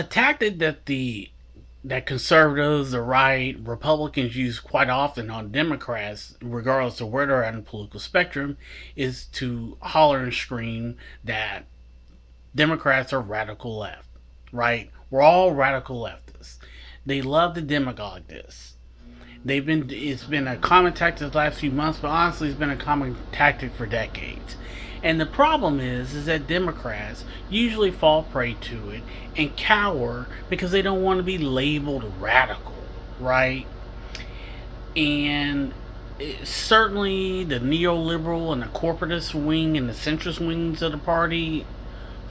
A tactic that conservatives, the right, Republicans use quite often on Democrats, regardless of where they're at in the political spectrum, is to holler and scream that Democrats are radical left, right? We're all radical leftists. They love to demagogue this. It's been a common tactic the last few months, but honestly, it's been a common tactic for decades. And the problem is that Democrats usually fall prey to it and cower because they don't want to be labeled radical, right? And certainly the neoliberal and the corporatist wing and the centrist wings of the party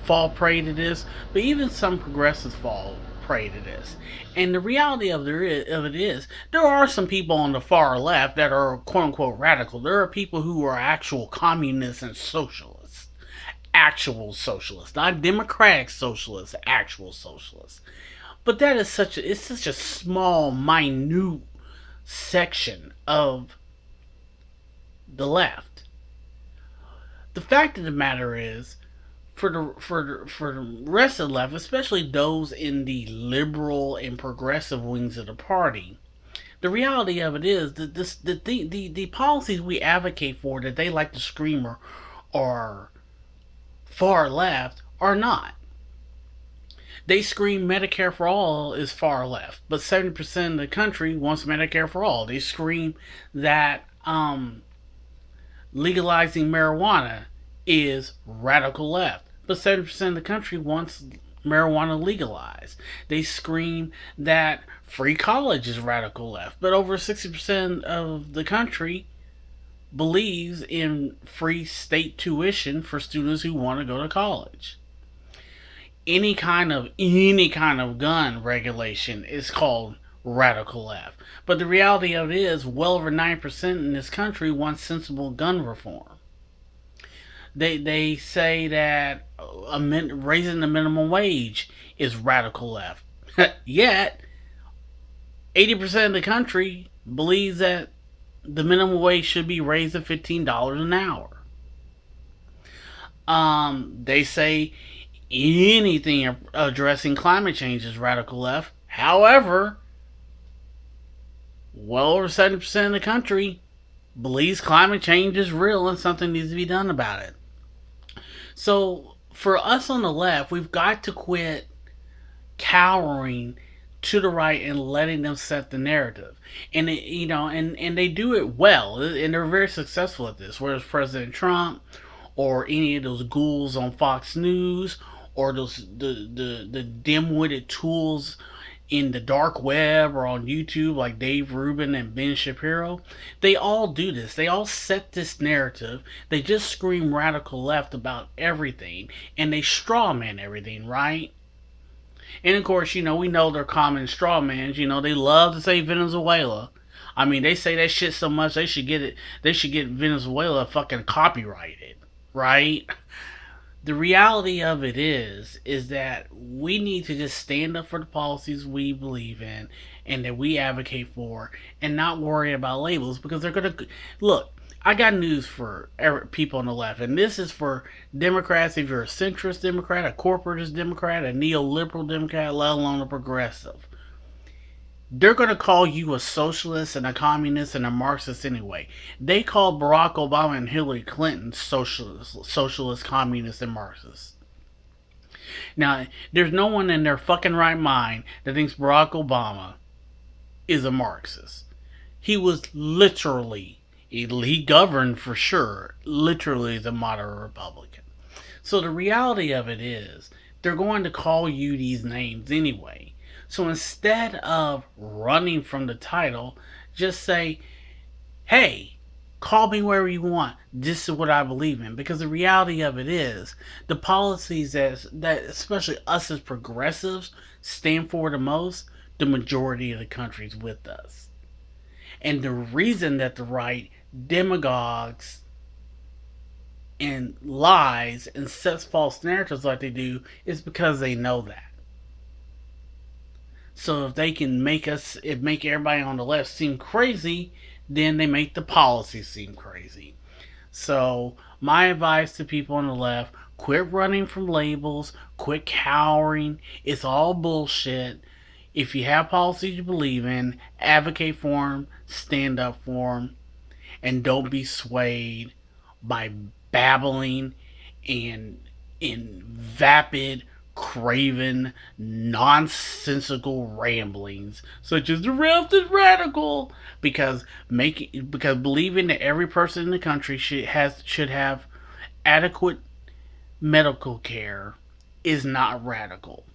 fall prey to this, but even some progressives fall prey to this. And the reality of it is, there are some people on the far left that are quote unquote radical. There are people who are actual communists and socialists. Actual socialists, not democratic socialists, actual socialists. But that is such a small, minute section of the left. The fact of the matter is, for the rest of the left, especially those in the liberal and progressive wings of the party, the reality of it is that the policies we advocate for that they like to scream are far left are not. They scream Medicare for all is far left, but 70% of the country wants Medicare for all. They scream that legalizing marijuana is radical left, but 70% of the country wants marijuana legalized. They scream that free college is radical left, but over 60% of the country believes in free state tuition for students who want to go to college. Any kind of gun regulation is called radical left. But the reality of it is, well over 9% in this country want sensible gun reform. They say that raising the minimum wage is radical left. Yet, 80% of the country believes that the minimum wage should be raised to $15 an hour. They say anything addressing climate change is radical left. However, well over 70% of the country believes climate change is real and something needs to be done about it. So, for us on the left, we've got to quit cowering to the right and letting them set the narrative. And and they do it well, and they're very successful at this. Whereas President Trump or any of those ghouls on Fox News or the dim-witted tools in the dark web or on YouTube like Dave Rubin and Ben Shapiro, they all do this. They all set this narrative. They just scream radical left about everything and they strawman everything, right? And of course, we know they're common strawmans. They love to say Venezuela. I mean, they say that shit so much they should get it. They should get Venezuela fucking copyrighted, right? The reality of it is that we need to just stand up for the policies we believe in and that we advocate for and not worry about labels because they're going to look. I got news for people on the left, and this is for Democrats. If you're a centrist Democrat, a corporatist Democrat, a neoliberal Democrat, let alone a progressive, they're going to call you a socialist and a communist and a Marxist anyway. They called Barack Obama and Hillary Clinton socialist, communists, and Marxists. Now, there's no one in their fucking right mind that thinks Barack Obama is a Marxist. He was literally, he governed for sure, literally as a moderate Republican. So the reality of it is, they're going to call you these names anyway. So instead of running from the title, just say, hey, call me wherever you want. This is what I believe in. Because the reality of it is, the policies that especially us as progressives stand for the most, the majority of the country's with us. And the reason that the right demagogues and lies and sets false narratives like they do is because they know that. So if they can make everybody on the left seem crazy, then they make the policy seem crazy. So my advice to people on the left: Quit running from labels. Quit cowering. It's all bullshit. If you have policies you believe in, advocate for them, stand up for them, and don't be swayed by babbling and in vapid, craven, nonsensical ramblings such as the left is radical. Because believing that every person in the country should have adequate medical care is not radical.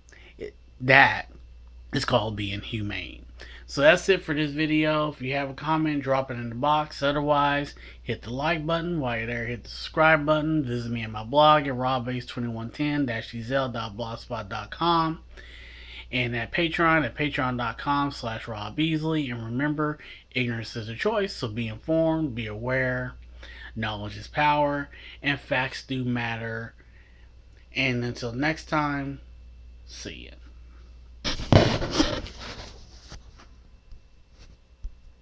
That is called being humane. So that's it for this video. If you have a comment, drop it in the box. Otherwise, hit the like button. While you're there, hit the subscribe button. Visit me at my blog at robbase2110-dzel.blogspot.com and at patreon.com/robbeasley. And remember, ignorance is a choice, so be informed, be aware. Knowledge is power, and facts do matter. And until next time, see ya.